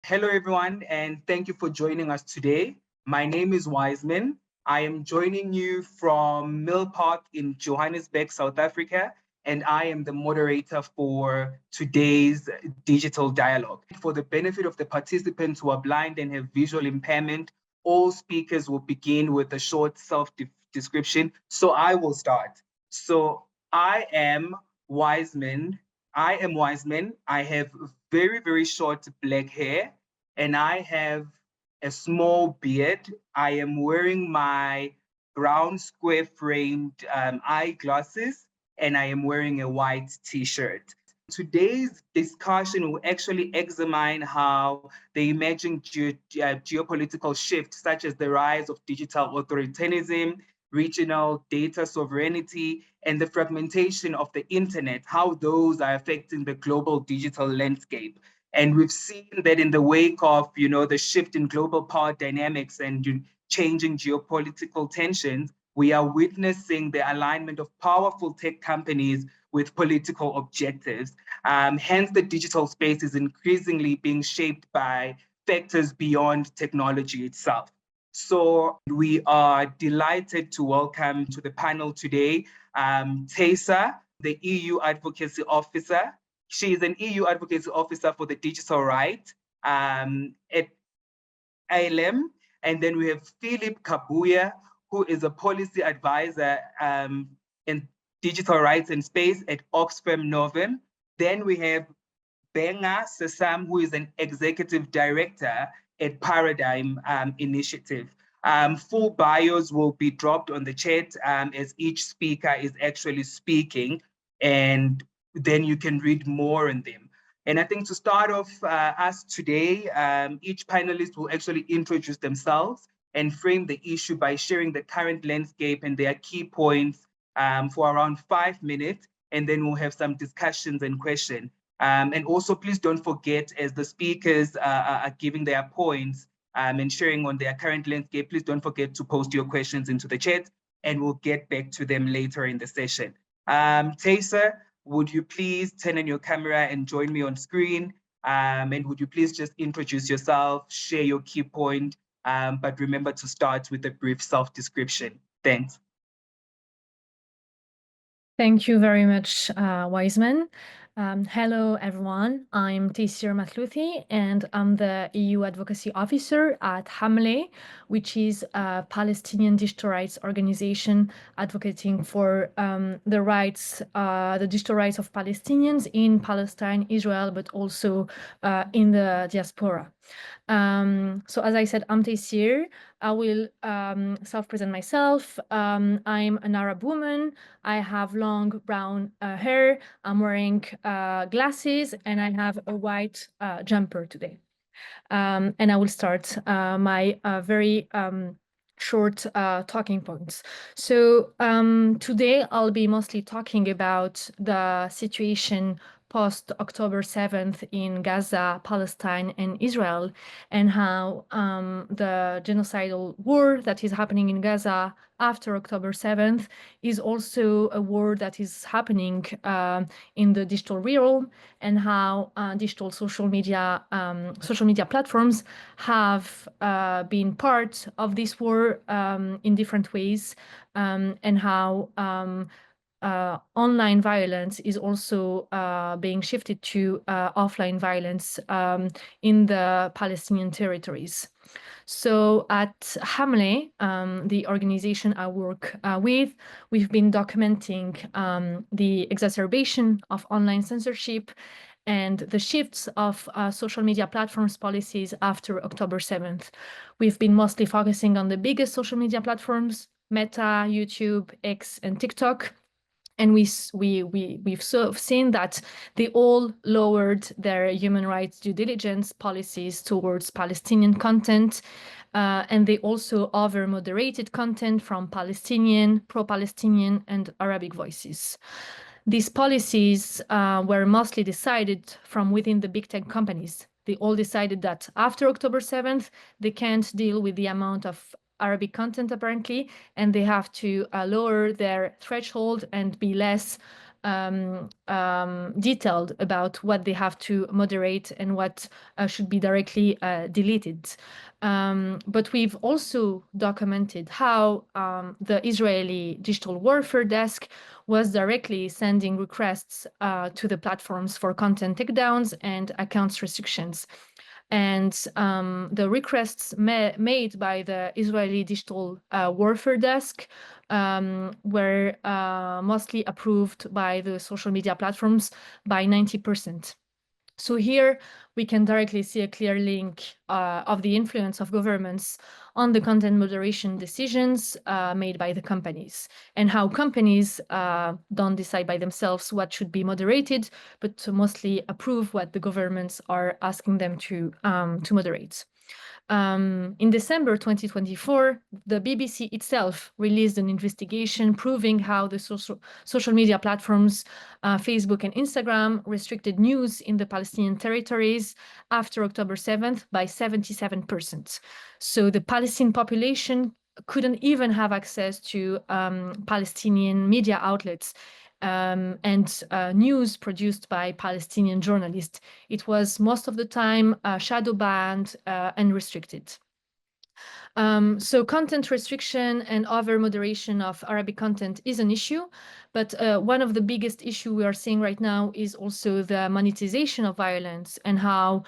Hello, everyone, and thank you for joining us today. My name is Wiseman. I am joining you from Mill Park in Johannesburg, South Africa, and I am the moderator for today's digital dialogue. For the benefit of the participants who are blind and have visual impairment, all speakers will begin with a short self-description. So I will start. So I am Wiseman. I am Wiseman. I have very, very short black hair and I have a small beard. I am wearing my brown square framed eyeglasses and I am wearing a white t-shirt. Today's discussion will actually examine how the emerging geopolitical shifts, such as the rise of digital authoritarianism, regional data sovereignty, and the fragmentation of the internet, how those are affecting the global digital landscape. And we've seen that in the wake of, the shift in global power dynamics and changing geopolitical tensions, we are witnessing the alignment of powerful tech companies with political objectives. Hence, the digital space is increasingly being shaped by factors beyond technology itself. So we are delighted to welcome to the panel today Taysir, the EU Advocacy Officer. She is an EU Advocacy Officer for the digital right at ALM. And then we have Philip Kabuye, who is a policy advisor in digital rights and space at Oxfam Novib. Then we have Gbenga Sesan, who is an executive director at Paradigm Initiative. Full bios will be dropped on the chat as each speaker is actually speaking, and then you can read more on them. And I think to start off us today, each panelist will actually introduce themselves and frame the issue by sharing the current landscape and their key points for around 5 minutes, and then we'll have some discussions and questions. And also, please don't forget, as the speakers are giving their points and sharing on their current landscape, please don't forget to post your questions into the chat, and we'll get back to them later in the session. Taysir, would you please turn on your camera and join me on screen? And would you please just introduce yourself, share your key point, but remember to start with a brief self-description. Thanks. Thank you very much, Wiseman. Hello, everyone. I'm Taysir Mathlouthi, and I'm the EU Advocacy Officer at Hamle, which is a Palestinian digital rights organization advocating for the rights, the digital rights of Palestinians in Palestine, Israel, but also in the diaspora. So as I said, I'm Taysir. I will self-present myself. I'm an Arab woman. I have long brown hair. I'm wearing glasses and I have a white jumper today. And I will start my very short talking points. So today I'll be mostly talking about the situation post October 7th in Gaza, Palestine, and Israel, and how the genocidal war that is happening in Gaza after October 7th is also a war that is happening in the digital realm, and how digital social media platforms have been part of this war in different ways, and how online violence is also being shifted to offline violence in the Palestinian territories. So at Hamle, the organization I work with, we've been documenting the exacerbation of online censorship and the shifts of social media platforms policies after October 7th. We've been mostly focusing on the biggest social media platforms, Meta, YouTube, X, and TikTok. And we've sort of seen that they all lowered their human rights due diligence policies towards Palestinian content, and they also over-moderated content from Palestinian, pro-Palestinian, and Arabic voices. These policies were mostly decided from within the big tech companies. They all decided that after October 7th, they can't deal with the amount of Arabic content, apparently, and they have to lower their threshold and be less detailed about what they have to moderate and what should be directly deleted. But we've also documented how the Israeli Digital Warfare Desk was directly sending requests to the platforms for content takedowns and accounts restrictions. And the requests made by the Israeli Digital Warfare Desk were mostly approved by the social media platforms by 90%. So here we can directly see a clear link of the influence of governments on the content moderation decisions made by the companies, and how companies don't decide by themselves what should be moderated, but to mostly approve what the governments are asking them to moderate. In December 2024, the BBC itself released an investigation proving how the social media platforms, Facebook and Instagram, restricted news in the Palestinian territories after October 7th by 77%. So the Palestinian population couldn't even have access to Palestinian media outlets and news produced by Palestinian journalists. It was most of the time shadow banned and restricted. So content restriction and over moderation of Arabic content is an issue, but one of the biggest issues we are seeing right now is also the monetization of violence and how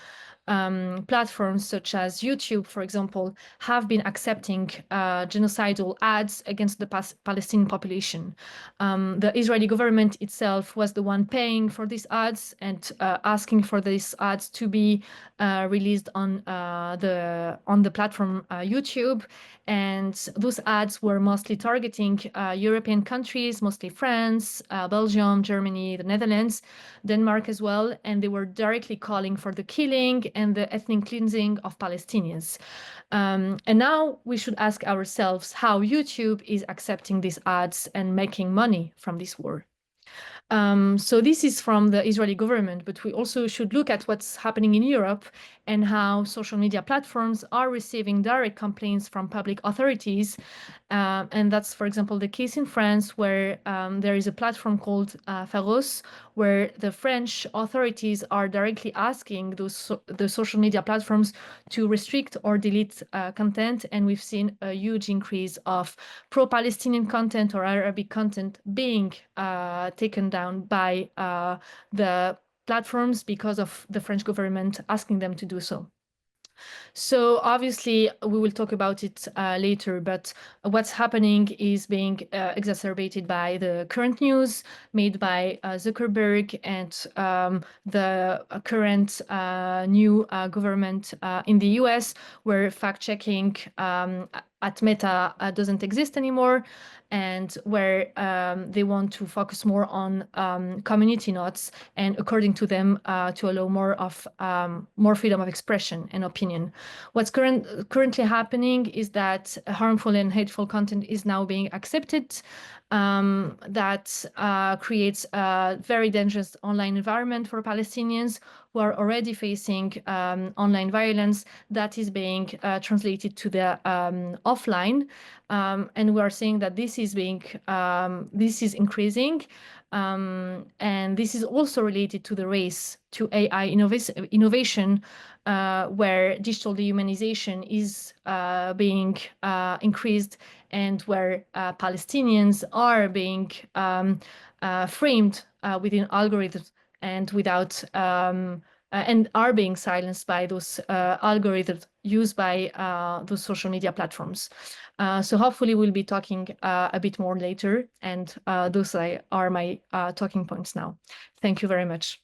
platforms such as YouTube, for example, have been accepting genocidal ads against the Palestinian population. The Israeli government itself was the one paying for these ads and asking for these ads to be released on the platform YouTube. And those ads were mostly targeting European countries, mostly France, Belgium, Germany, the Netherlands, Denmark as well, and they were directly calling for the killing and the ethnic cleansing of Palestinians. And now we should ask ourselves how YouTube is accepting these ads and making money from this war. So this is from the Israeli government, but we also should look at what's happening in Europe and how social media platforms are receiving direct complaints from public authorities. And that's, for example, the case in France, where there is a platform called Pharos, where the French authorities are directly asking the social media platforms to restrict or delete content. And we've seen a huge increase of pro-Palestinian content or Arabic content being taken down by the platforms because of the French government asking them to do so. So obviously, we will talk about it later, but what's happening is being exacerbated by the current news made by Zuckerberg and the current new government in the US, where fact-checking at Meta doesn't exist anymore, and where they want to focus more on community nodes and, according to them, to allow more freedom of expression and opinion. What's currently happening is that harmful and hateful content is now being accepted. That creates a very dangerous online environment for Palestinians who are already facing online violence that is being translated to the offline. And we are seeing that this is increasing. And this is also related to the race to AI innovation, where digital dehumanization is being increased, and where Palestinians are being framed within algorithms and without and are being silenced by those algorithms used by those social media platforms. So hopefully we'll be talking a bit more later, and those are my talking points now. Thank you very much.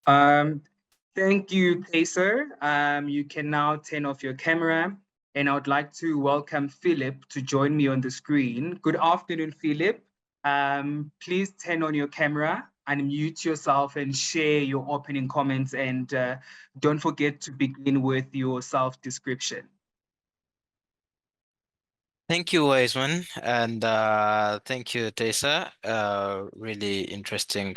Thank you, Taysir. You can now turn off your camera, and I would like to welcome Philip to join me on the screen. Good afternoon, Philip. Please turn on your camera and mute yourself and share your opening comments, and don't forget to begin with your self-description. Thank you, Wiseman, and thank you, Taysir. Really interesting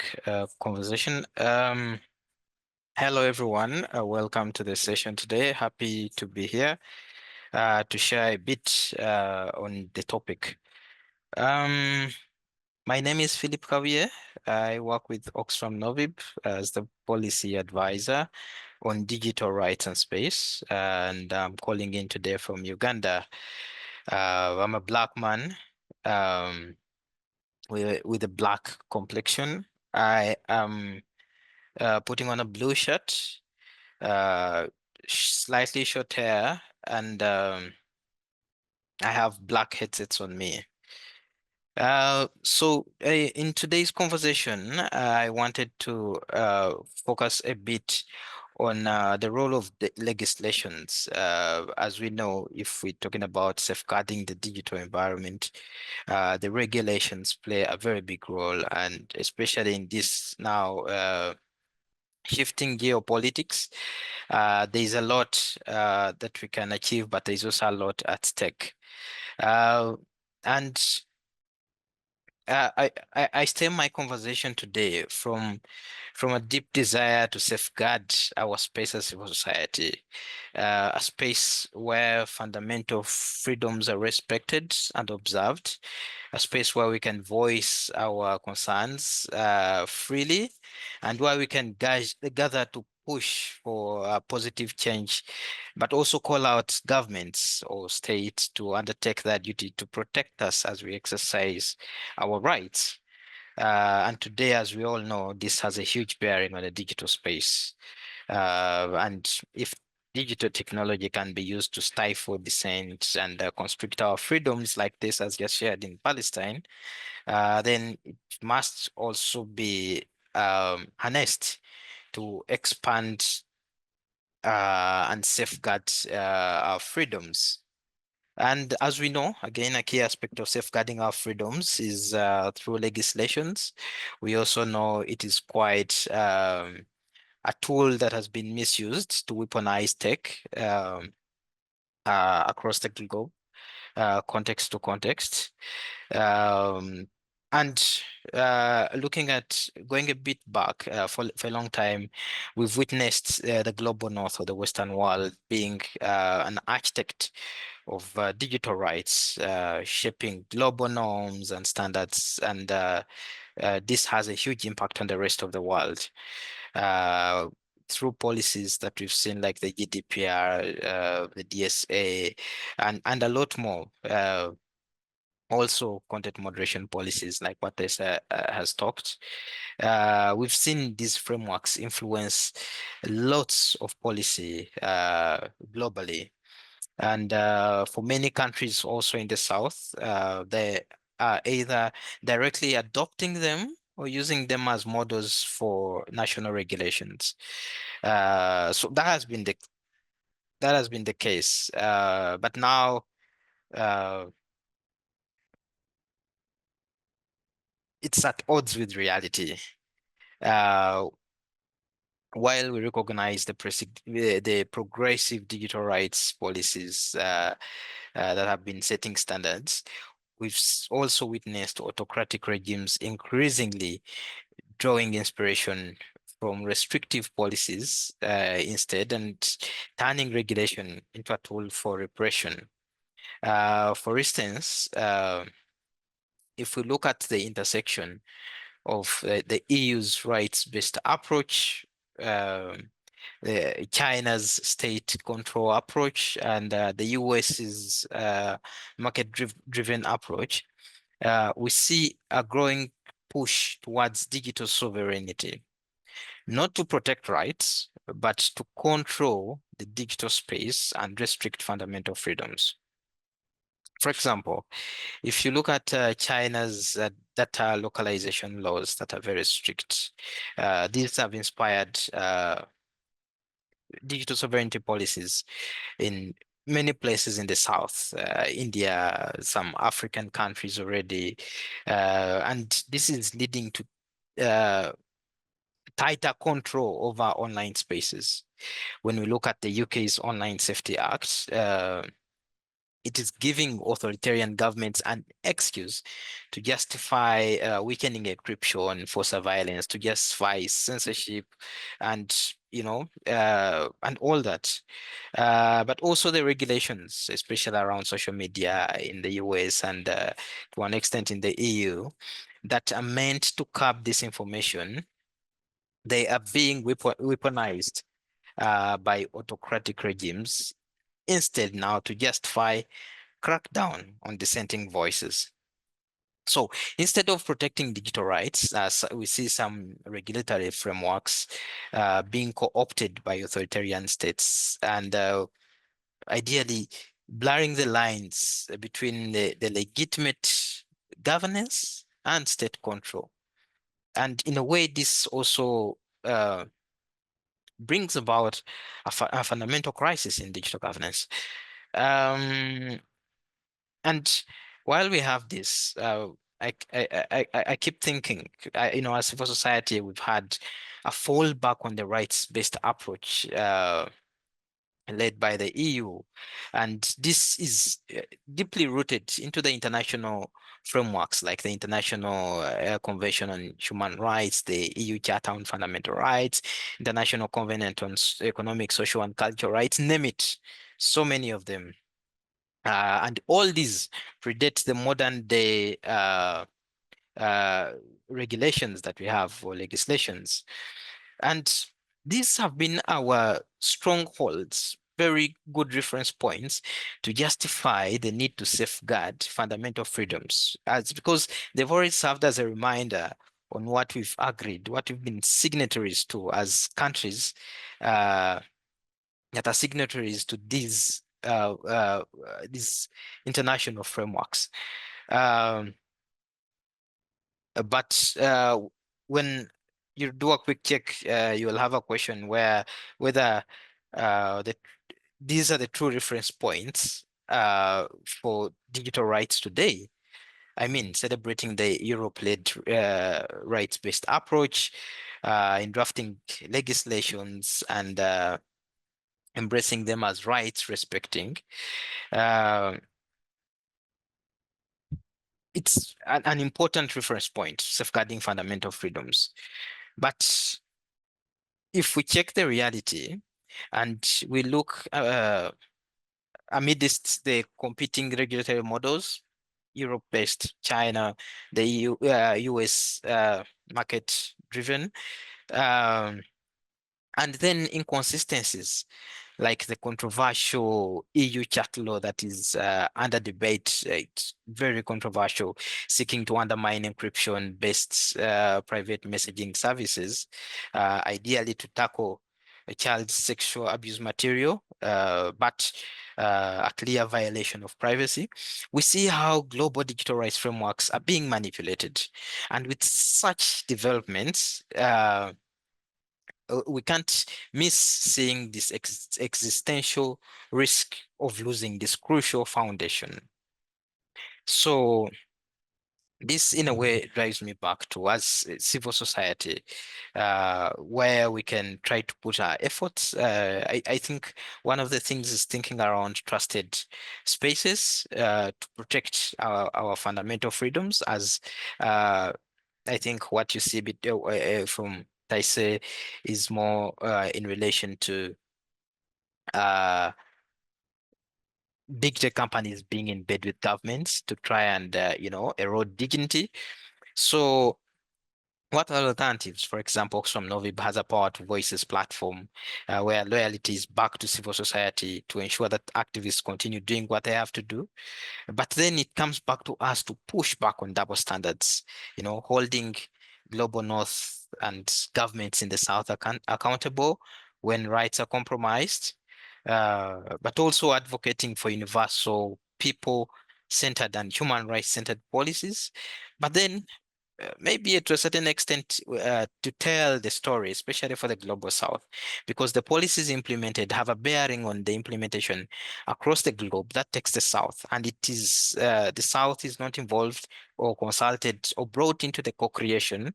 conversation. Hello, everyone. Welcome to the session today. Happy to be here to share a bit on the topic. My name is Philip Kabuye. I work with Oxfam Novib as the policy advisor on digital rights and space, and I'm calling in today from Uganda. I'm a black man with a black complexion. I am putting on a blue shirt, slightly short hair, and I have black headsets on me. In today's conversation, I wanted to focus a bit on the role of the legislations. As we know, if we're talking about safeguarding the digital environment, the regulations play a very big role, and especially in this now shifting geopolitics, there's a lot that we can achieve, but there's also a lot at stake. And I stem my conversation today from a deep desire to safeguard our space as civil society, a space where fundamental freedoms are respected and observed, a space where we can voice our concerns freely, and where we can gather to push for positive change, but also call out governments or states to undertake their duty to protect us as we exercise our rights. And today, as we all know, this has a huge bearing on the digital space. And if digital technology can be used to stifle dissent and constrict our freedoms like this, as just shared in Palestine, then it must also be harnessed to expand and safeguard our freedoms. And as we know, again, a key aspect of safeguarding our freedoms is through legislations. We also know it is quite a tool that has been misused to weaponize tech across the globe, context to context. And looking at going a bit back for a long time, we've witnessed the global north or the Western world being an architect of digital rights, shaping global norms and standards, and this has a huge impact on the rest of the world through policies that we've seen, like the GDPR, the DSA, and a lot more. Also, content moderation policies, like what this has talked. We've seen these frameworks influence lots of policy globally. And for many countries also in the South, they are either directly adopting them or using them as models for national regulations. So that has been the case. But now it's at odds with reality. While we recognize the progressive digital rights policies that have been setting standards, we've also witnessed autocratic regimes increasingly drawing inspiration from restrictive policies instead, and turning regulation into a tool for repression. For instance, if we look at the intersection of the EU's rights-based approach, China's state control approach, and the US's market-driven approach, we see a growing push towards digital sovereignty, not to protect rights, but to control the digital space and restrict fundamental freedoms. For example, if you look at China's data localization laws that are very strict, these have inspired digital sovereignty policies in many places in the South, India, some African countries already. And this is leading to tighter control over online spaces. When we look at the UK's Online Safety Act, it is giving authoritarian governments an excuse to justify weakening encryption for surveillance, to justify censorship, and and all that. But also the regulations, especially around social media in the US and to an extent in the EU, that are meant to curb disinformation, they are being weaponized by autocratic regimes instead now to justify crackdown on dissenting voices. So instead of protecting digital rights, we see some regulatory frameworks being co-opted by authoritarian states and ideally blurring the lines between the legitimate governance and state control. And in a way, this also brings about a fundamental crisis in digital governance. And while we have this, I keep thinking, as civil society, we've had a fallback on the rights-based approach led by the EU. And this is deeply rooted into the international frameworks like the International Convention on Human Rights, the EU Charter on Fundamental Rights, International Covenant on Economic, Social, and Cultural Rights, name it, so many of them. And all these predate the modern day regulations that we have or legislations. And these have been our strongholds, very good reference points to justify the need to safeguard fundamental freedoms, because they've already served as a reminder on what we've agreed, what we've been signatories to as countries that are signatories to these international frameworks. But when you do a quick check, you'll have a question whether these are the true reference points for digital rights today. I mean, celebrating the Europe-led rights-based approach in drafting legislations and embracing them as rights respecting. It's an important reference point, safeguarding fundamental freedoms. But if we check the reality and we look amidst the competing regulatory models, Europe-based, China, the US market-driven, and then inconsistencies like the controversial EU chat law that is under debate. It's very controversial, seeking to undermine encryption-based private messaging services, ideally to tackle a child sexual abuse material, but a clear violation of privacy. We see how global digital rights frameworks are being manipulated. And with such developments, we can't miss seeing this existential risk of losing this crucial foundation. So this, in a way, drives me back to as civil society, where we can try to put our efforts. I think one of the things is thinking around trusted spaces to protect our fundamental freedoms, as I think what you see a bit from Taysir is more in relation to big tech companies being in bed with governments to try and erode dignity. So what are alternatives? For example, Oxfam Novib has a Power to Voices platform where loyalty is back to civil society to ensure that activists continue doing what they have to do. But then it comes back to us to push back on double standards, holding global north and governments in the south accountable when rights are compromised, but also advocating for universal, people-centered and human rights-centered policies. But then maybe to a certain extent to tell the story, especially for the global south, because the policies implemented have a bearing on the implementation across the globe that takes the south, and it is the south is not involved or consulted or brought into the co-creation,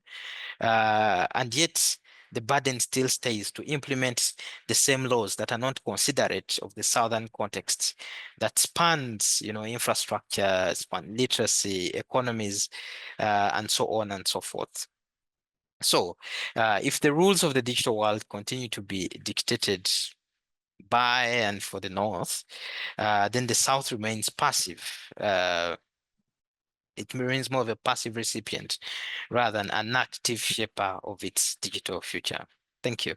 and yet the burden still stays to implement the same laws that are not considerate of the southern context that spans, infrastructure, span literacy, economies, and so on and so forth. So if the rules of the digital world continue to be dictated by and for the North, then the South remains passive. it remains more of a passive recipient rather than an active shaper of its digital future. Thank you.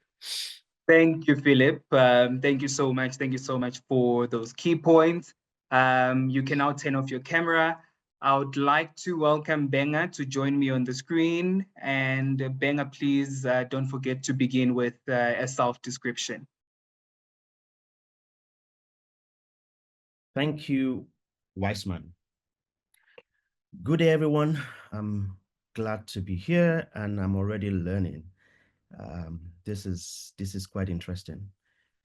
Thank you, Philip. Thank you so much. Thank you so much for those key points. You can now turn off your camera. I would like to welcome Gbenga to join me on the screen. And Gbenga, please don't forget to begin with a self-description. Thank you, Wiseman. Good day, everyone. I'm glad to be here, and I'm already learning. This is quite interesting.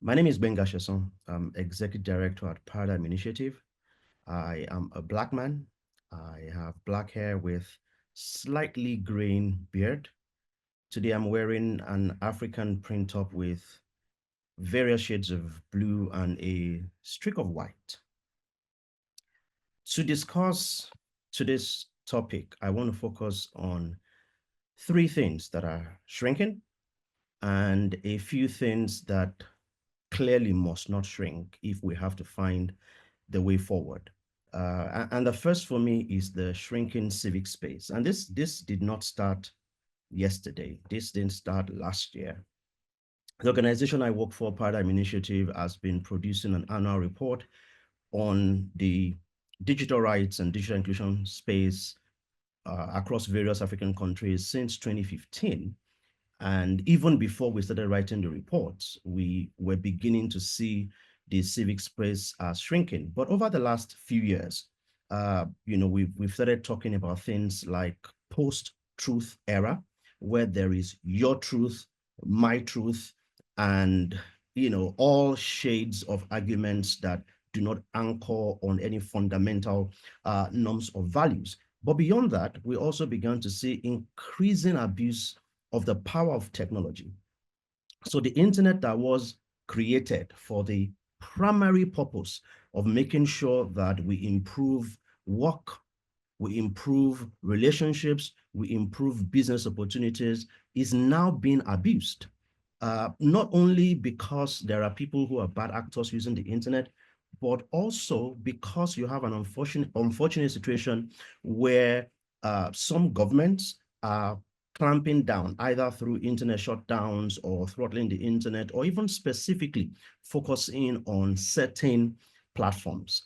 My name is Gbenga Sesan. I'm Executive Director at Paradigm Initiative. I am a Black man. I have black hair with slightly graying beard. Today, I'm wearing an African print top with various shades of blue and a streak of white. To discuss today's topic, I want to focus on three things that are shrinking and a few things that clearly must not shrink if we have to find the way forward. And the first for me is the shrinking civic space. And this did not start yesterday. This didn't start last year. The organization I work for, Paradigm Initiative, has been producing an annual report on the digital rights and digital inclusion space across various African countries since 2015. And even before we started writing the reports, we were beginning to see the civic space shrinking. But over the last few years, we've started talking about things like post-truth era, where there is your truth, my truth, and all shades of arguments that do not anchor on any fundamental norms or values. But beyond that, we also began to see increasing abuse of the power of technology. So the internet that was created for the primary purpose of making sure that we improve work, we improve relationships, we improve business opportunities, is now being abused. Not only because there are people who are bad actors using the internet, but also because you have an unfortunate situation where some governments are clamping down either through internet shutdowns or throttling the internet, or even specifically focusing on certain platforms.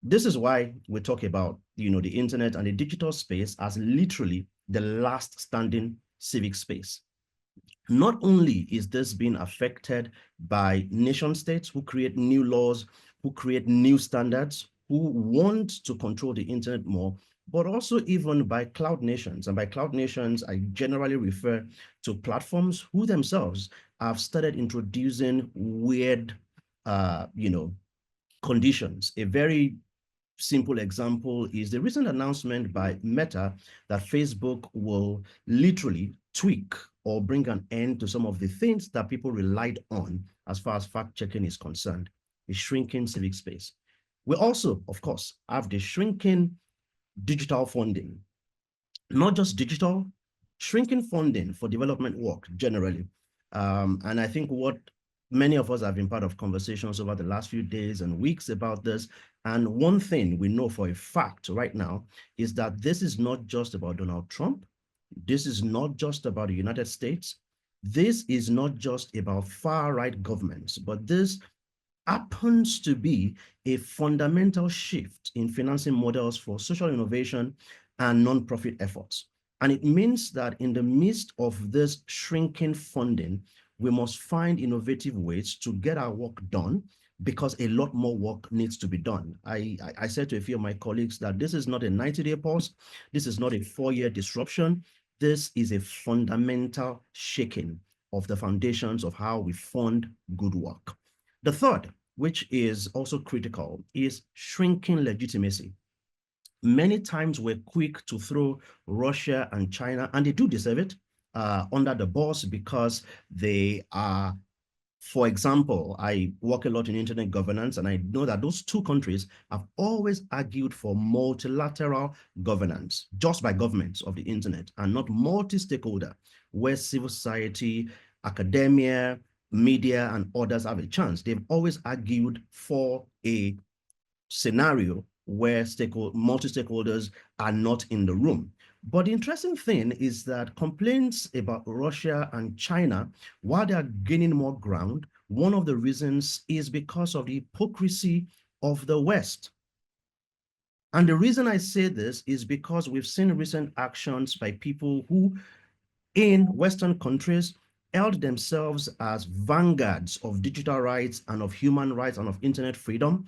This is why we talk about the internet and the digital space as literally the last standing civic space. Not only is this being affected by nation states who create new laws, who create new standards, who want to control the internet more, but also even by cloud nations. And by cloud nations, I generally refer to platforms who themselves have started introducing weird, conditions. A very simple example is the recent announcement by Meta that Facebook will literally tweak or bring an end to some of the things that people relied on as far as fact-checking is concerned, a shrinking civic space. We also, of course, have the shrinking digital funding, not just digital, shrinking funding for development work generally. And I think what many of us have been part of conversations over the last few days and weeks about this. And one thing we know for a fact right now is that this is not just about Donald Trump. This is not just about the United States. This is not just about far-right governments, but this happens to be a fundamental shift in financing models for social innovation and nonprofit efforts. And it means that in the midst of this shrinking funding, we must find innovative ways to get our work done, because a lot more work needs to be done. I said to a few of my colleagues that this is not a 90-day pause. This is not a 4-year disruption. This is a fundamental shaking of the foundations of how we fund good work. The third, which is also critical, is shrinking legitimacy. Many times we're quick to throw Russia and China, and they do deserve it, under the bus because they are, for example, I work a lot in internet governance, and I know that those two countries have always argued for multilateral governance, just by governments of the internet, and not multi-stakeholder, where civil society, academia, media, and others have a chance. They've always argued for a scenario where multi-stakeholders are not in the room. But the interesting thing is that complaints about Russia and China, while they are gaining more ground, one of the reasons is because of the hypocrisy of the West. And the reason I say this is because we've seen recent actions by people who, in Western countries, held themselves as vanguards of digital rights and of human rights and of internet freedom,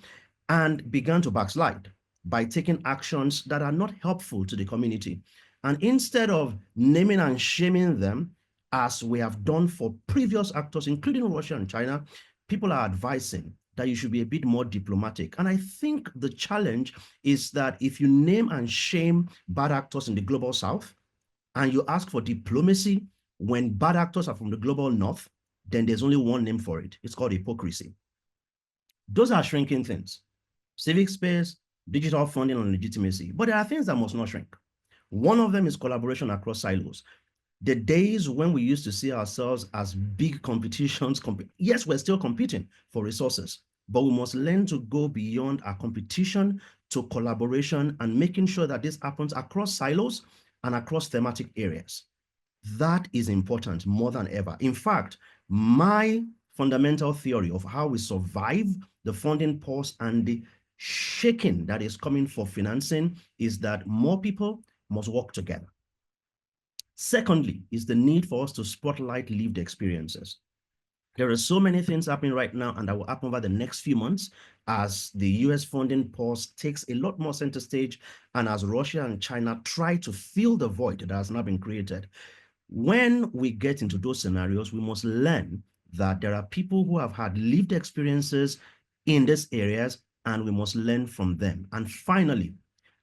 and began to backslide by taking actions that are not helpful to the community. And instead of naming and shaming them, as we have done for previous actors, including Russia and China, people are advising that you should be a bit more diplomatic. And I think the challenge is that if you name and shame bad actors in the global south, and you ask for diplomacy when bad actors are from the global north, then there's only one name for it. It's called hypocrisy. Those are shrinking things. Civic space, digital funding, and legitimacy. But there are things that must not shrink. One of them is collaboration across silos. The days when we used to see ourselves as big competitions, yes, we're still competing for resources, but we must learn to go beyond our competition to collaboration and making sure that this happens across silos and across thematic areas. That is important more than ever. In fact, my fundamental theory of how we survive the funding pause and the shaking that is coming for financing is that more people must work together. Secondly, is the need for us to spotlight lived experiences. There are so many things happening right now, and that will happen over the next few months as the US funding pause takes a lot more center stage, and as Russia and China try to fill the void that has now been created. When we get into those scenarios, we must learn that there are people who have had lived experiences in these areas, and we must learn from them. And finally,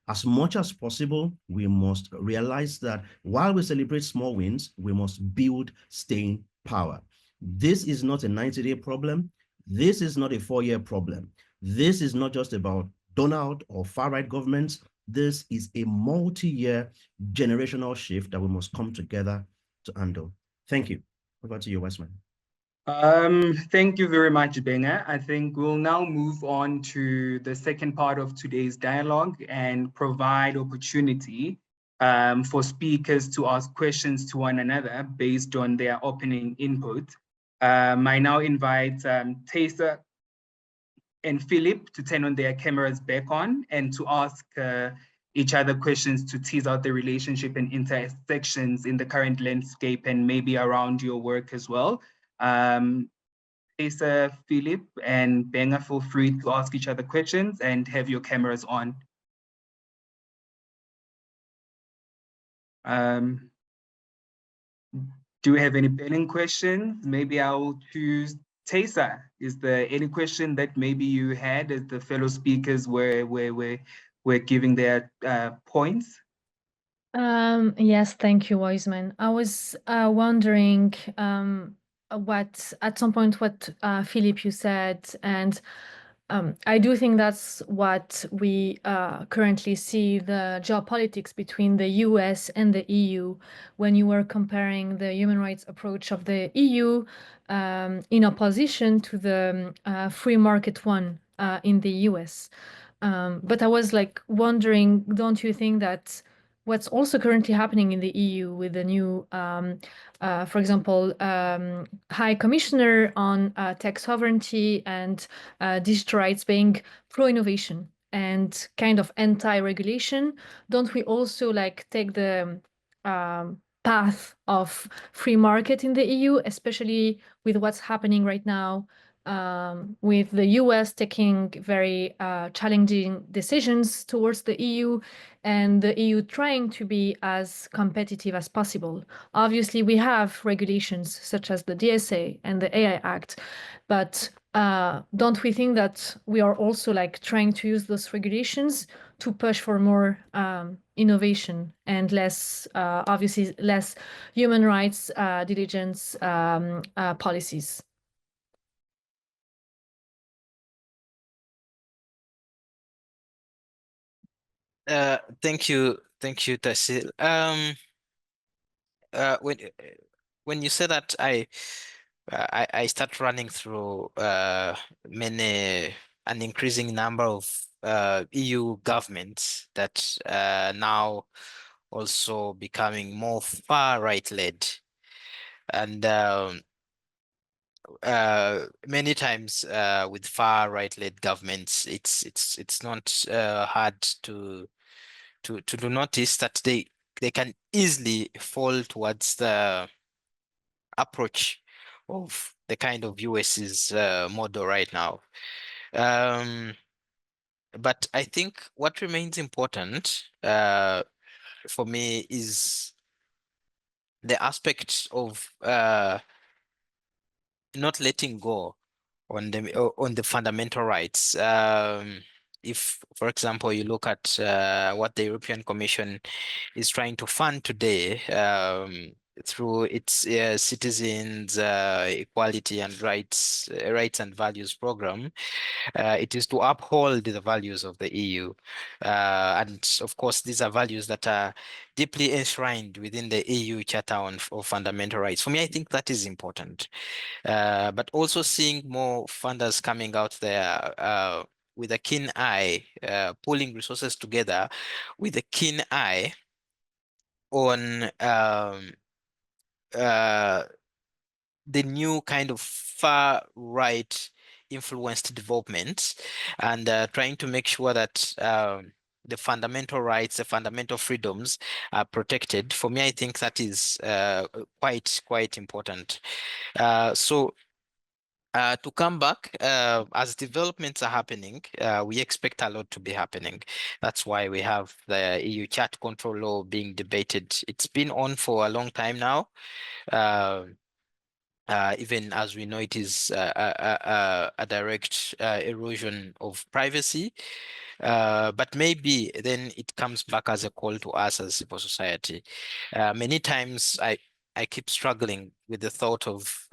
as much as possible, we must realize that while we celebrate small wins, we must build staying power. This is not a 90-day problem. This is not a 4-year problem. This is not just about Donald or far-right governments. This is a multi-year generational shift that we must come together to handle. Thank you. Over to you, Westman. Thank you very much, Gbenga. I think we'll now move on to the second part of today's dialogue and provide opportunity for speakers to ask questions to one another based on their opening input. I now invite Taysir and Philip to turn on their cameras back on and to ask each other questions to tease out the relationship and intersections in the current landscape and maybe around your work as well. Taysir, Philip, and Gbenga, feel free to ask each other questions and have your cameras on. Do we have any burning questions? Maybe I'll choose Taysir. Is there any question that maybe you had as the fellow speakers were giving their points? Yes, thank you, Wiseman. I was wondering what at some point what Philip you said, and I do think that's what we currently see, the geopolitics between the US and the EU, when you were comparing the human rights approach of the EU in opposition to the free market one in the US. But I was like wondering, don't you think that what's also currently happening in the EU with the new, for example, High Commissioner on tech sovereignty and digital rights being pro-innovation and kind of anti-regulation, don't we also like take the path of free market in the EU, especially with what's happening right now with the US taking very challenging decisions towards the EU and the EU trying to be as competitive as possible. Obviously, we have regulations such as the DSA and the AI Act, but don't we think that we are also like trying to use those regulations to push for more innovation and less, obviously, less human rights diligence policies? Thank you, Taysir. When you say that, I start running through an increasing number of EU governments that now also becoming more far right led, and many times with far right led governments, it's not hard to notice that they can easily fall towards the approach of the kind of US's model right now. But I think what remains important for me is the aspect of not letting go on the fundamental rights. If, for example, you look at what the European Commission is trying to fund today through its citizens equality and rights and values program, it is to uphold the values of the EU. And of course, these are values that are deeply enshrined within the EU Charter of Fundamental Rights. For me, I think that is important. But also seeing more funders coming out there with a keen eye, pulling resources together with a keen eye on the new kind of far right influenced developments, and trying to make sure that the fundamental rights, the fundamental freedoms are protected. For me, I think that is quite important. So to come back, as developments are happening, we expect a lot to be happening. That's why we have the EU chat control law being debated. It's been on for a long time now. Even as we know, it is a direct erosion of privacy. But maybe then it comes back as a call to us as civil society. Many times I keep struggling with the thought of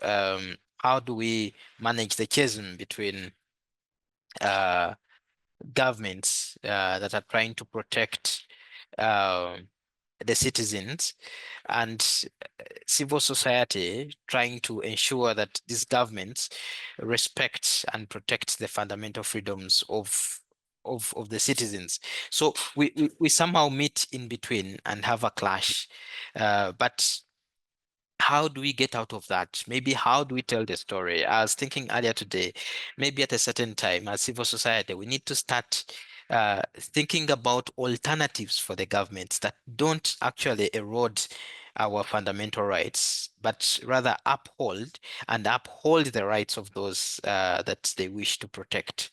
how do we manage the chasm between governments that are trying to protect the citizens and civil society trying to ensure that these governments respect and protect the fundamental freedoms of the citizens. So we somehow meet in between and have a clash. But how do we get out of that? Maybe how do we tell the story? I was thinking earlier today, maybe at a certain time as civil society, we need to start thinking about alternatives for the governments that don't actually erode our fundamental rights, but rather uphold the rights of those that they wish to protect.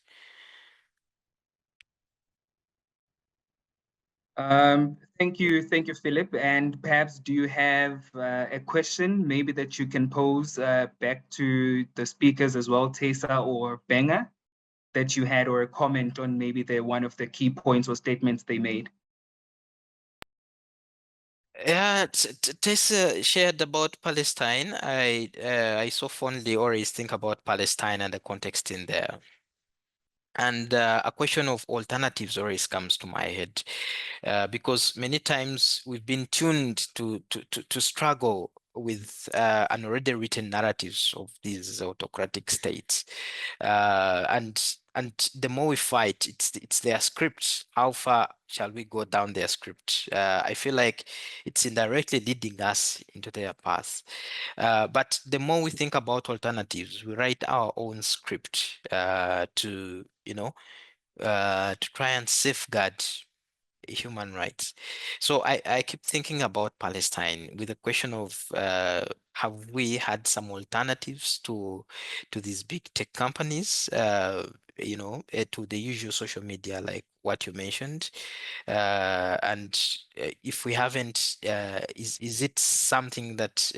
Thank you, Philip. And perhaps do you have a question maybe that you can pose back to the speakers as well, Taysir or Gbenga, that you had, or a comment on maybe one of the key points or statements they made? Yeah, Tessa shared about Palestine. I so fondly always think about Palestine and the context in there. And a question of alternatives always comes to my head, because many times we've been tuned to struggle with an already written narratives of these autocratic states, and the more we fight, it's their script. How far shall we go down their script? I feel like it's indirectly leading us into their path. But the more we think about alternatives, we write our own script to try and safeguard human rights. So I keep thinking about Palestine with the question of have we had some alternatives to these big tech companies, to the usual social media like what you mentioned, and if we haven't, is it something that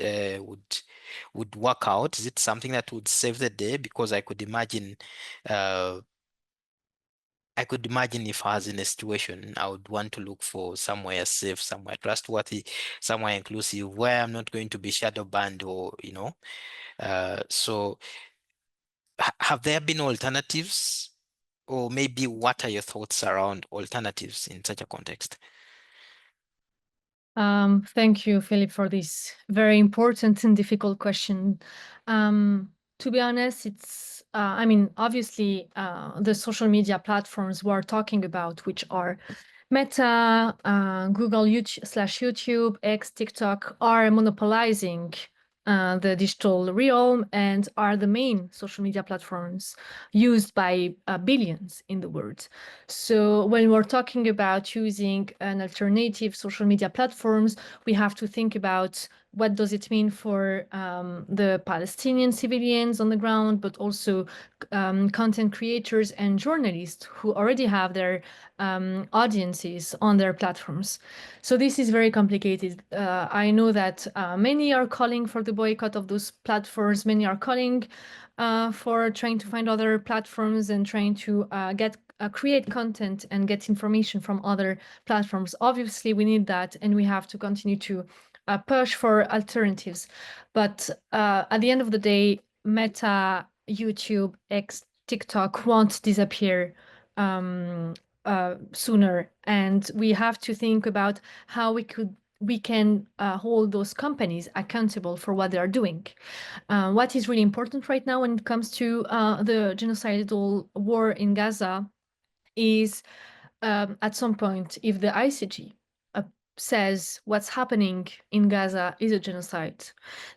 would work out? Is it something that would save the day? Because I could imagine if I was in a situation, I would want to look for somewhere safe, somewhere trustworthy, somewhere inclusive, where I'm not going to be shadow banned so have there been alternatives? Or maybe what are your thoughts around alternatives in such a context? Thank you, Philip, for this very important and difficult question. To be honest, it's, I mean, obviously, the social media platforms we're talking about, which are Meta, Google, YouTube, X, TikTok, are monopolizing the digital realm and are the main social media platforms used by billions in the world. So when we're talking about using an alternative social media platforms, we have to think about what does it mean for the Palestinian civilians on the ground, but also content creators and journalists who already have their audiences on their platforms. So this is very complicated. I know that many are calling for the boycott of those platforms. Many are calling for trying to find other platforms and trying to create content and get information from other platforms. Obviously, we need that, and we have to continue to push for alternatives. But at the end of the day, Meta, YouTube, X, TikTok won't disappear sooner, and we have to think about how we can hold those companies accountable for what they are doing. What is really important right now when it comes to the genocidal war in Gaza is at some point, if the ICG says what's happening in Gaza is a genocide,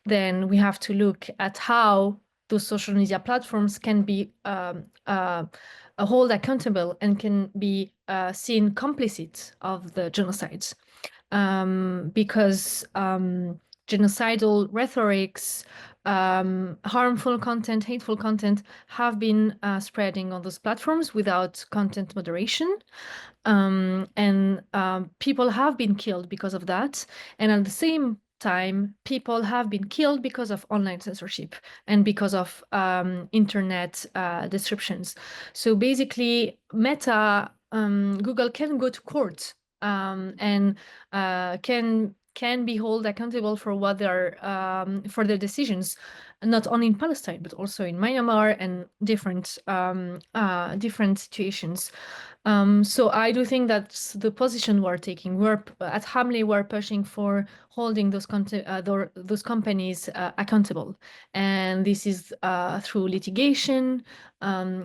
then we have to look at how those social media platforms can be held accountable and can be seen complicit of the genocides. Because genocidal rhetorics, harmful content, hateful content have been spreading on those platforms without content moderation. And people have been killed because of that. And at the same time, people have been killed because of online censorship and because of internet disruptions. So basically, Meta, Google can go to court and can be held accountable for what they're for their decisions, not only in Palestine but also in Myanmar and different situations. So I do think that's the position we're taking. We're at Hamle, we're pushing for holding those companies accountable, and this is through litigation.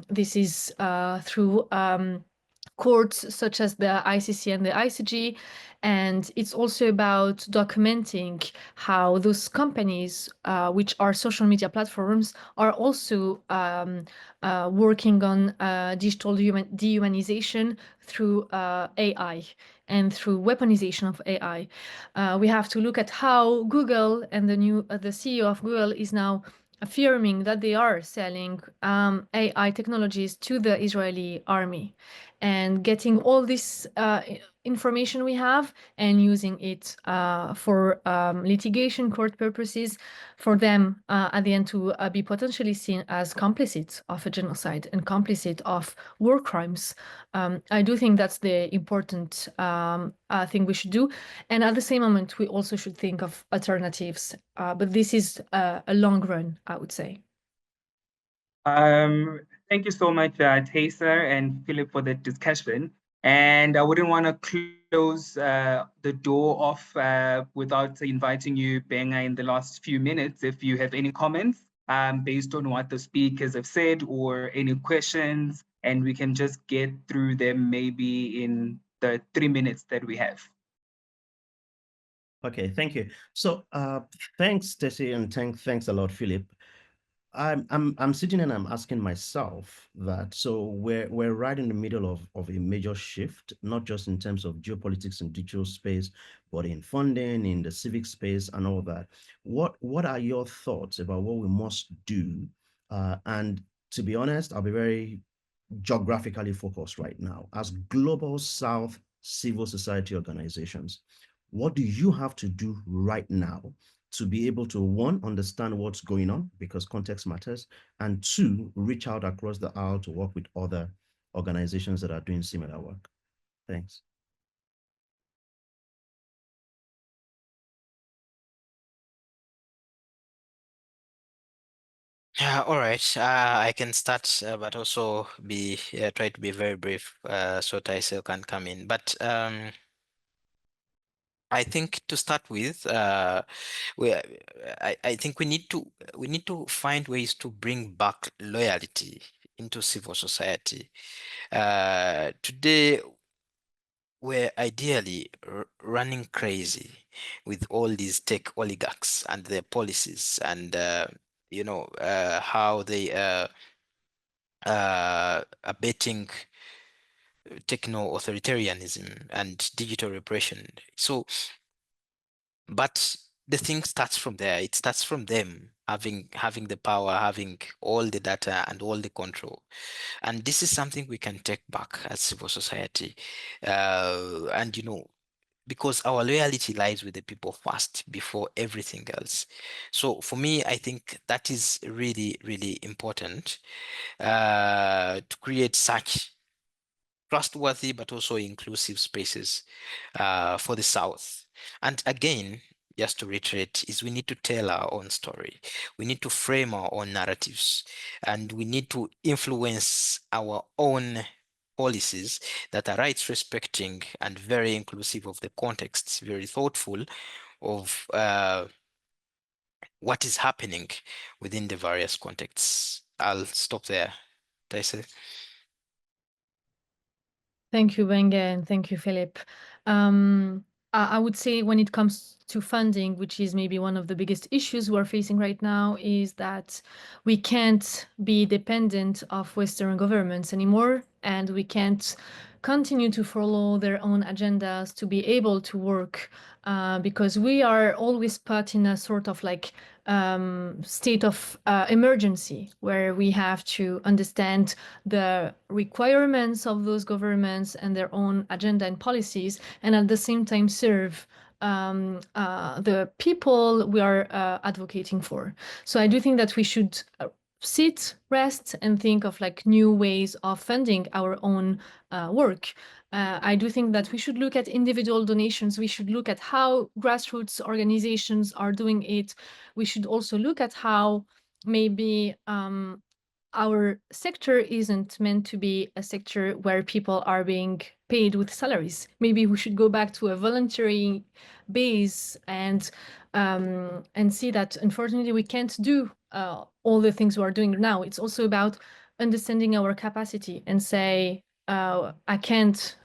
This is through courts such as the ICC and the ICG, and it's also about documenting how those companies, which are social media platforms, are also working on digital dehumanization through AI and through weaponization of AI. We have to look at how Google and the CEO of Google is now affirming that they are selling AI technologies to the Israeli army, and getting all this information we have and using it for litigation, court purposes, for them at the end to be potentially seen as complicit of a genocide and complicit of war crimes. I do think that's the important thing we should do. And at the same moment, we also should think of alternatives. But this is a long run, I would say. Thank you so much, Taysir and Philip, for the discussion. And I wouldn't want to close the door off without inviting you, Gbenga, in the last few minutes, if you have any comments based on what the speakers have said or any questions, and we can just get through them maybe in the 3 minutes that we have. Okay, thank you. So thanks, Taysir, and thanks a lot, Philip. I'm sitting and I'm asking myself that, so we're right in the middle of a major shift, not just in terms of geopolitics and digital space, but in funding, in the civic space and all that. What are your thoughts about what we must do? And to be honest, I'll be very geographically focused right now. As global South civil society organizations, what do you have to do right now to be able to, one, understand what's going on, because context matters, and two, reach out across the aisle to work with other organizations that are doing similar work? Thanks. All right. I can start, but also try to be very brief, so Taysir can come in. But I think to start with, I think we need to find ways to bring back loyalty into civil society. Today, we're ideally running crazy with all these tech oligarchs and their policies, and how they abetting techno-authoritarianism and digital repression. So, but the thing starts from there. It starts from them having the power, having all the data and all the control. And this is something we can take back as civil society. And because our loyalty lies with the people first before everything else. So for me, I think that is really, really important to create such trustworthy but also inclusive spaces for the South. And again, just to reiterate, is we need to tell our own story. We need to frame our own narratives, and we need to influence our own policies that are rights respecting and very inclusive of the context, very thoughtful of what is happening within the various contexts. I'll stop there. Taysir. Thank you, Gbenga, and thank you, Philip. I would say when it comes to funding, which is maybe one of the biggest issues we're facing right now, is that we can't be dependent of Western governments anymore, and we can't continue to follow their own agendas to be able to work, because we are always put in a sort of like state of emergency where we have to understand the requirements of those governments and their own agenda and policies, and at the same time serve the people we are advocating for. So I do think that we should sit, rest, and think of like new ways of funding our own work. I do think that we should look at individual donations. We should look at how grassroots organizations are doing it. We should also look at how maybe our sector isn't meant to be a sector where people are being paid with salaries. Maybe we should go back to a voluntary base and see that unfortunately we can't do all the things we are doing now. It's also about understanding our capacity and say, I can't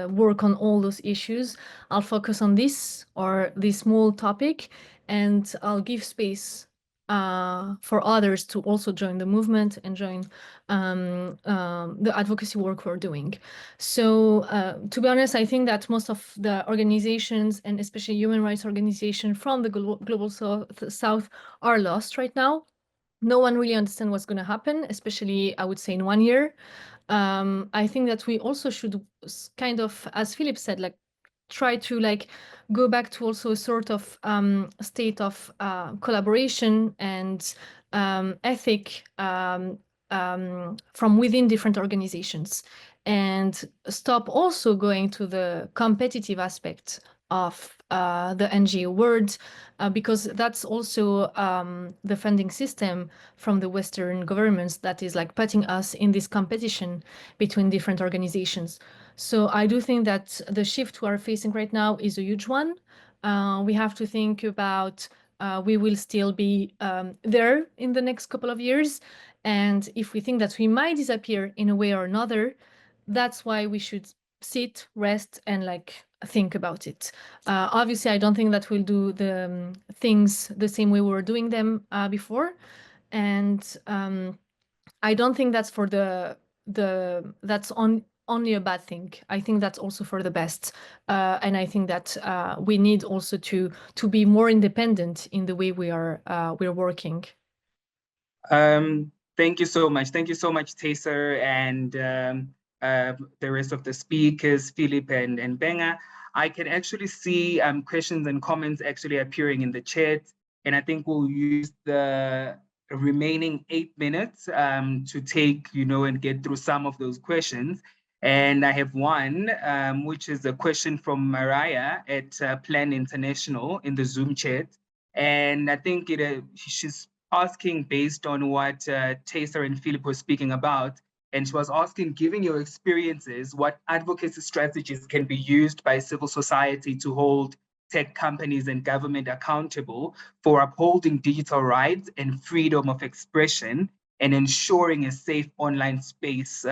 work on all those issues. I'll focus on this or this small topic, and I'll give space for others to also join the movement and join the advocacy work we're doing. So to be honest, I think that most of the organizations, and especially human rights organizations from the global south are lost right now. No one really understands what's going to happen, especially I would say in 1 year. I think that we also should kind of, as Philip said, like try to like go back to also a sort of state of collaboration and ethic from within different organizations, and stop also going to the competitive aspect of the NGO world, because that's also the funding system from the Western governments that is like putting us in this competition between different organizations. So I do think that the shift we are facing right now is a huge one. We have to think about we will still be there in the next couple of years. And if we think that we might disappear in a way or another, that's why we should sit, rest, and like think about it. Obviously, I don't think that we'll do the things the same way we were doing them before. And I don't think that's for that's only a bad thing. I think that's also for the best, and I think that we need also to be more independent in the way we're working. Thank you so much. Thank you so much, Taysir, and the rest of the speakers, Philip and Gbenga. I can actually see questions and comments actually appearing in the chat, and I think we'll use the remaining 8 minutes to take, and get through some of those questions. And I have one, which is a question from Mariah at Plan International in the Zoom chat. And I think she's asking based on what Taysir and Philip were speaking about. And she was asking, given your experiences, what advocacy strategies can be used by civil society to hold tech companies and government accountable for upholding digital rights and freedom of expression and ensuring a safe online space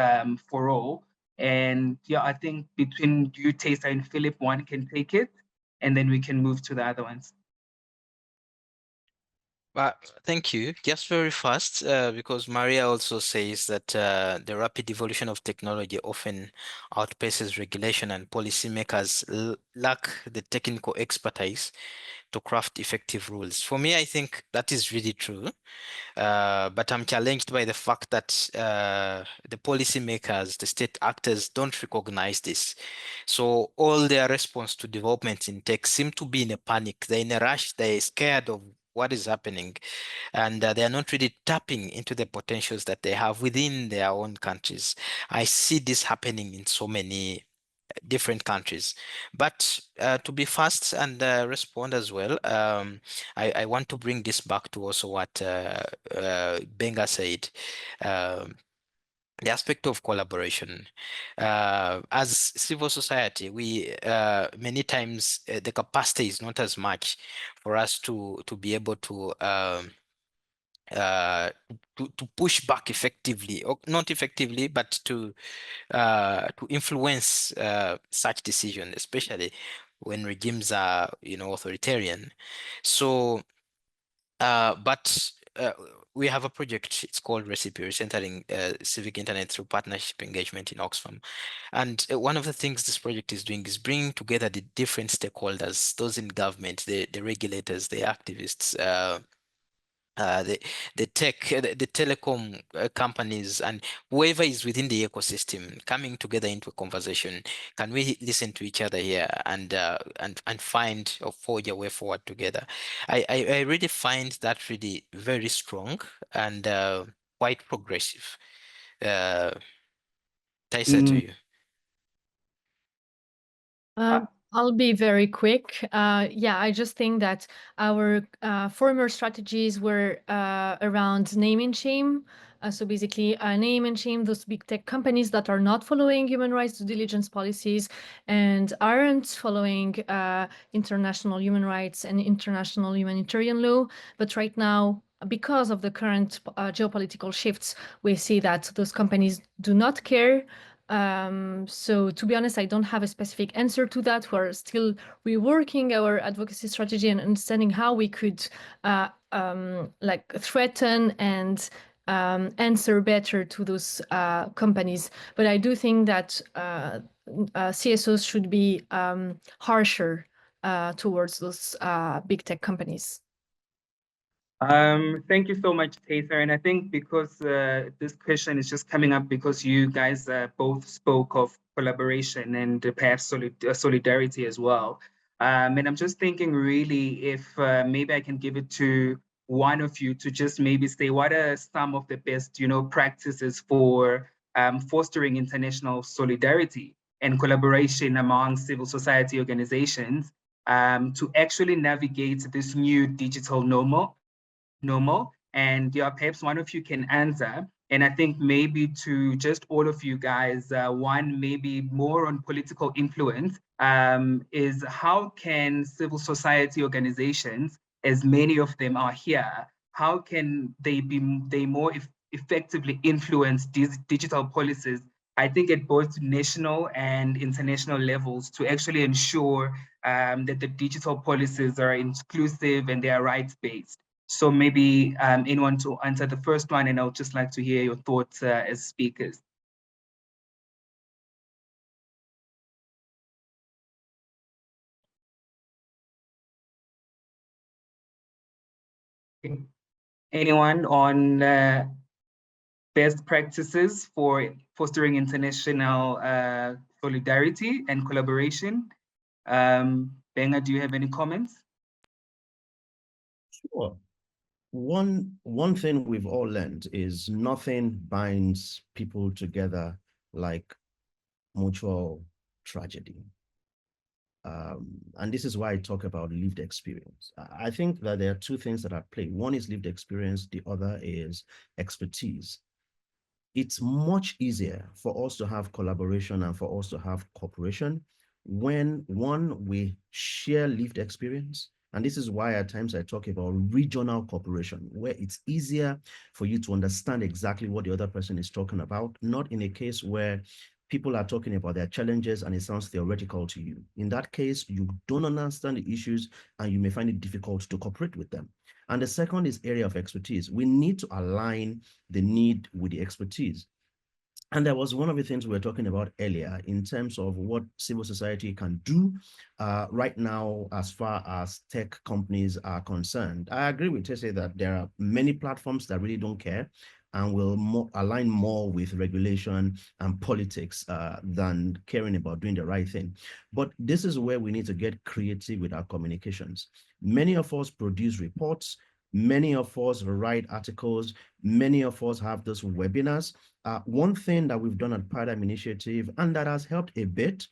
for all. And yeah, I think between you, Taysir, and Philip, one can take it, and then we can move to the other ones. Thank you. Just very fast, because Maria also says that the rapid evolution of technology often outpaces regulation and policymakers lack the technical expertise to craft effective rules. For me, I think that is really true. But I'm challenged by the fact that the policymakers, the state actors don't recognize this. So all their response to developments in tech seem to be in a panic. They're in a rush. They're scared of what is happening, and they are not really tapping into the potentials that they have within their own countries. I see this happening in so many different countries. But to be fast and respond as well, I want to bring this back to also what Gbenga said. The aspect of collaboration. As civil society, we many times the capacity is not as much for us to be able uh, to push back effectively, or not effectively, but to influence such decision, especially when regimes are, authoritarian. So, but we have a project, it's called Recipe, centering civic internet through partnership engagement in Oxfam. And one of the things this project is doing is bringing together the different stakeholders, those in government, the regulators, the activists, the tech, the telecom companies, and whoever is within the ecosystem coming together into a conversation. Can we listen to each other here and find or forge a way forward together? I really find that really very strong and quite progressive. Taysir, to you. I'll be very quick. Yeah, I just think that our former strategies were around name and shame. So basically, name and shame those big tech companies that are not following human rights due diligence policies and aren't following international human rights and international humanitarian law. But right now, because of the current geopolitical shifts, we see that those companies do not care. So to be honest, I don't have a specific answer to that. We're still reworking our advocacy strategy and understanding how we could like threaten and answer better to those companies. But I do think that CSOs should be harsher towards those big tech companies. Thank you so much, Taysir. And I think because this question is just coming up because you guys both spoke of collaboration and perhaps solidarity as well. And I'm just thinking really if maybe I can give it to one of you to just maybe say what are some of the best, practices for fostering international solidarity and collaboration among civil society organizations to actually navigate this new digital normal. And yeah, perhaps one of you can answer. And I think maybe to just all of you guys, one maybe more on political influence is how can civil society organizations, as many of them are here, how can they more effectively influence these digital policies, I think at both national and international levels, to actually ensure that the digital policies are inclusive and they are rights-based. So maybe anyone to answer the first one, and I would just like to hear your thoughts as speakers. Anyone on best practices for fostering international solidarity and collaboration? Gbenga, do you have any comments? Sure. One thing we've all learned is nothing binds people together like mutual tragedy. And this is why I talk about lived experience. I think that there are two things that are at play. One is lived experience, the other is expertise. It's much easier for us to have collaboration and for us to have cooperation when, one, we share lived experience. And this is why at times I talk about regional cooperation, where it's easier for you to understand exactly what the other person is talking about, not in a case where people are talking about their challenges and it sounds theoretical to you. In that case, you don't understand the issues and you may find it difficult to cooperate with them. And the second is area of expertise. We need to align the need with the expertise. And that was one of the things we were talking about earlier in terms of what civil society can do right now as far as tech companies are concerned. I agree with Taysir that there are many platforms that really don't care and will align more with regulation and politics than caring about doing the right thing. But this is where we need to get creative with our communications. Many of us produce reports. Many of us write articles. Many of us have those webinars. One thing that we've done at Paradigm Initiative, and that has helped a bit,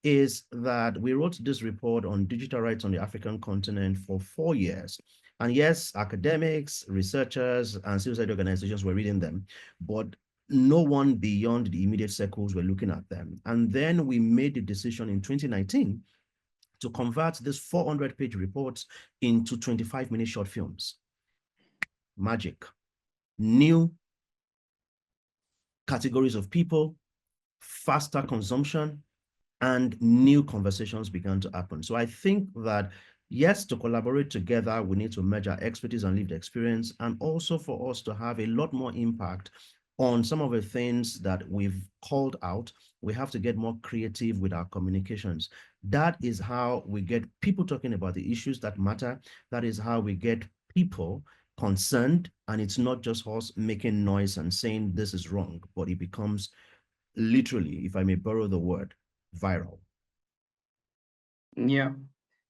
is that we wrote this report on digital rights on the African continent for 4 years. And yes, academics, researchers, and civil society organizations were reading them, but no one beyond the immediate circles were looking at them. And then we made the decision in 2019 to convert this 400-page reports into 25-minute short films. Magic. New categories of people, faster consumption, and new conversations began to happen. So I think that, yes, to collaborate together, we need to merge our expertise and lived experience, and also for us to have a lot more impact on some of the things that we've called out. We have to get more creative with our communications. That is how we get people talking about the issues that matter. That is how we get people concerned, and it's not just us making noise and saying this is wrong, but it becomes literally, if I may borrow the word, viral. Yeah.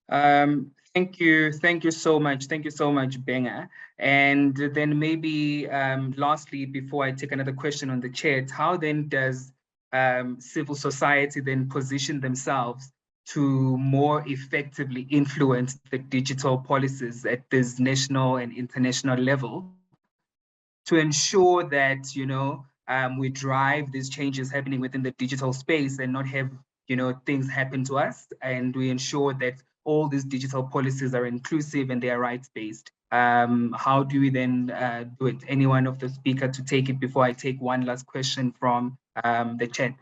Thank you so much. Thank you so much, Gbenga. And then maybe lastly, before I take another question on the chat, how then does civil society then position themselves to more effectively influence the digital policies at this national and international level to ensure that, we drive these changes happening within the digital space and not have, things happen to us, and we ensure that all these digital policies are inclusive and they are rights-based. How do we then do it? Any one of the speaker to take it before I take one last question from the chat?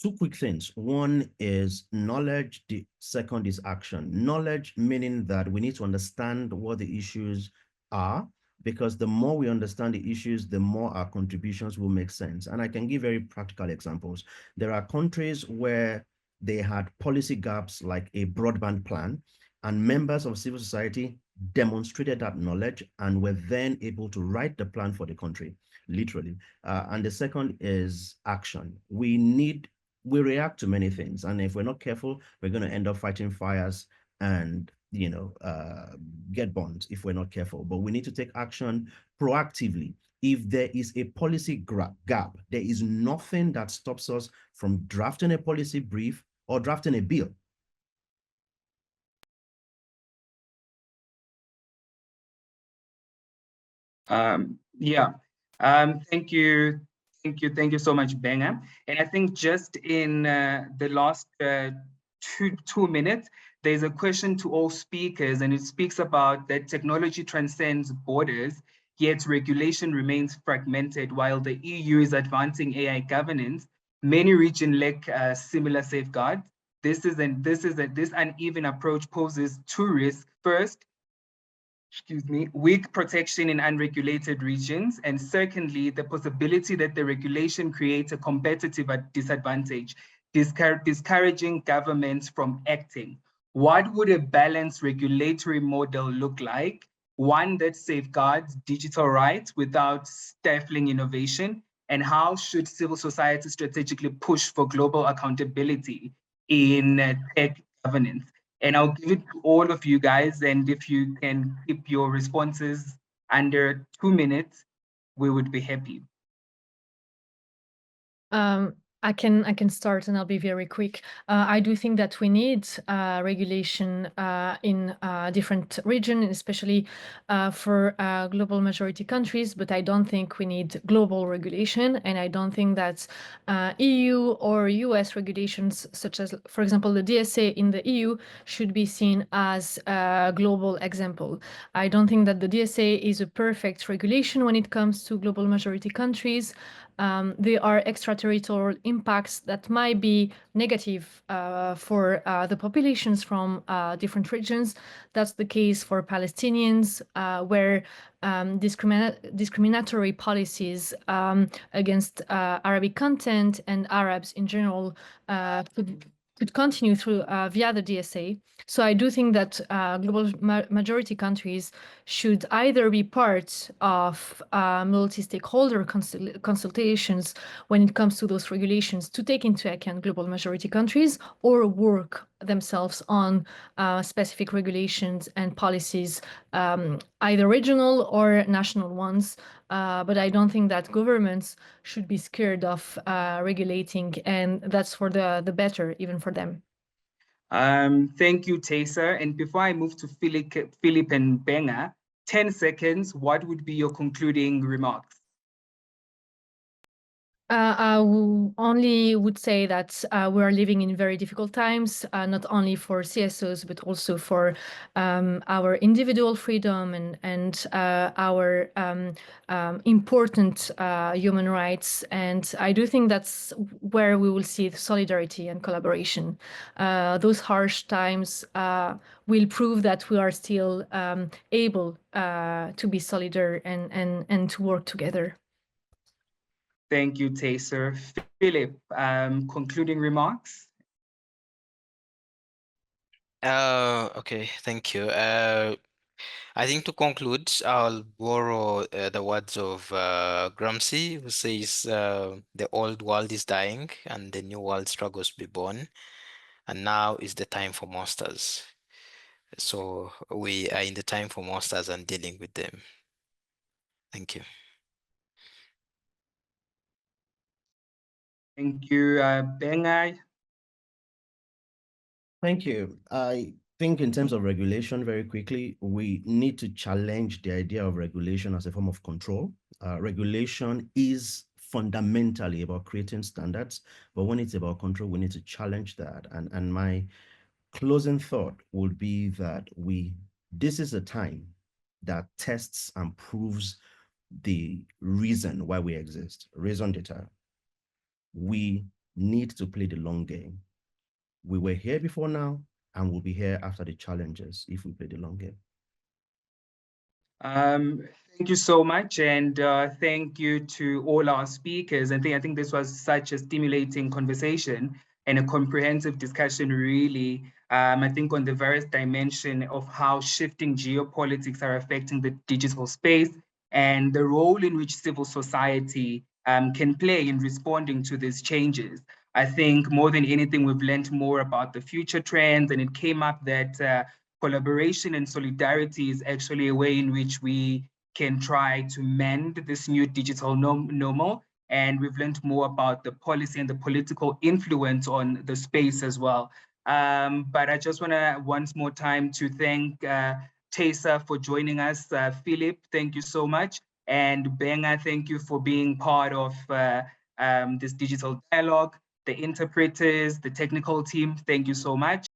Two quick things. One is knowledge. The second is action. Knowledge, meaning that we need to understand what the issues are, because the more we understand the issues, the more our contributions will make sense. And I can give very practical examples. There are countries where they had policy gaps like a broadband plan, and members of civil society demonstrated that knowledge and were then able to write the plan for the country, literally. And the second is action. We react to many things, and if we're not careful, we're going to end up fighting fires and get burned if we're not careful. But we need to take action proactively. If there is a policy gap, there is nothing that stops us from drafting a policy brief or drafting a bill. Yeah. Thank you so much, Gbenga. And I think just in the last two minutes, there's a question to all speakers, and it speaks about that technology transcends borders, yet regulation remains fragmented. While the EU is advancing AI governance, many regions lack similar safeguards. This uneven approach poses two risks. First, weak protection in unregulated regions, and secondly, the possibility that the regulation creates a competitive disadvantage, discouraging governments from acting. What would a balanced regulatory model look like? One that safeguards digital rights without stifling innovation, and how should civil society strategically push for global accountability in tech governance? And I'll give it to all of you guys. And if you can keep your responses under 2 minutes, we would be happy. I can start, and I'll be very quick. I do think that we need regulation in different regions, especially for global majority countries, but I don't think we need global regulation, and I don't think that EU or US regulations, such as, for example, the DSA in the EU, should be seen as a global example. I don't think that the DSA is a perfect regulation when it comes to global majority countries. There are extraterritorial impacts that might be negative for the populations from different regions. That's the case for Palestinians, where discriminatory policies against Arabic content and Arabs in general could continue through via the DSA. So I do think that global majority countries should either be part of multi-stakeholder consultations when it comes to those regulations to take into account global majority countries, or work themselves on specific regulations and policies, either regional or national ones. But I don't think that governments should be scared of regulating, and that's for the better, even for them. Thank you, Taysir. And before I move to Philip and Gbenga, 10 seconds, what would be your concluding remarks? I only would say that we are living in very difficult times, not only for CSOs, but also for our individual freedom and our important human rights. And I do think that's where we will see solidarity and collaboration. Those harsh times will prove that we are still able to be solidar and to work together. Thank you, Taysir. Philip, concluding remarks? Okay, thank you. I think to conclude, I'll borrow the words of Gramsci, who says the old world is dying and the new world struggles to be born, and now is the time for monsters. So we are in the time for monsters and dealing with them. Thank you. Thank you, Gbenga. Thank you. I think in terms of regulation, very quickly, we need to challenge the idea of regulation as a form of control. Regulation is fundamentally about creating standards, but when it's about control, we need to challenge that. And my closing thought would be that this is a time that tests and proves the reason why we exist, raison d'etre. We need to play the long game. We were here before now, and we'll be here after the challenges if we play the long game. Thank you so much, and thank you to all our speakers. I think this was such a stimulating conversation and a comprehensive discussion, really. I think on the various dimension of how shifting geopolitics are affecting the digital space and the role in which civil society can play in responding to these changes. I think more than anything, we've learned more about the future trends, and it came up that collaboration and solidarity is actually a way in which we can try to mend this new digital normal. And we've learned more about the policy and the political influence on the space as well. But I just want to once more time to thank Taysir for joining us. Philip, thank you so much. And Gbenga, thank you for being part of this digital dialogue. The interpreters, the technical team, thank you so much.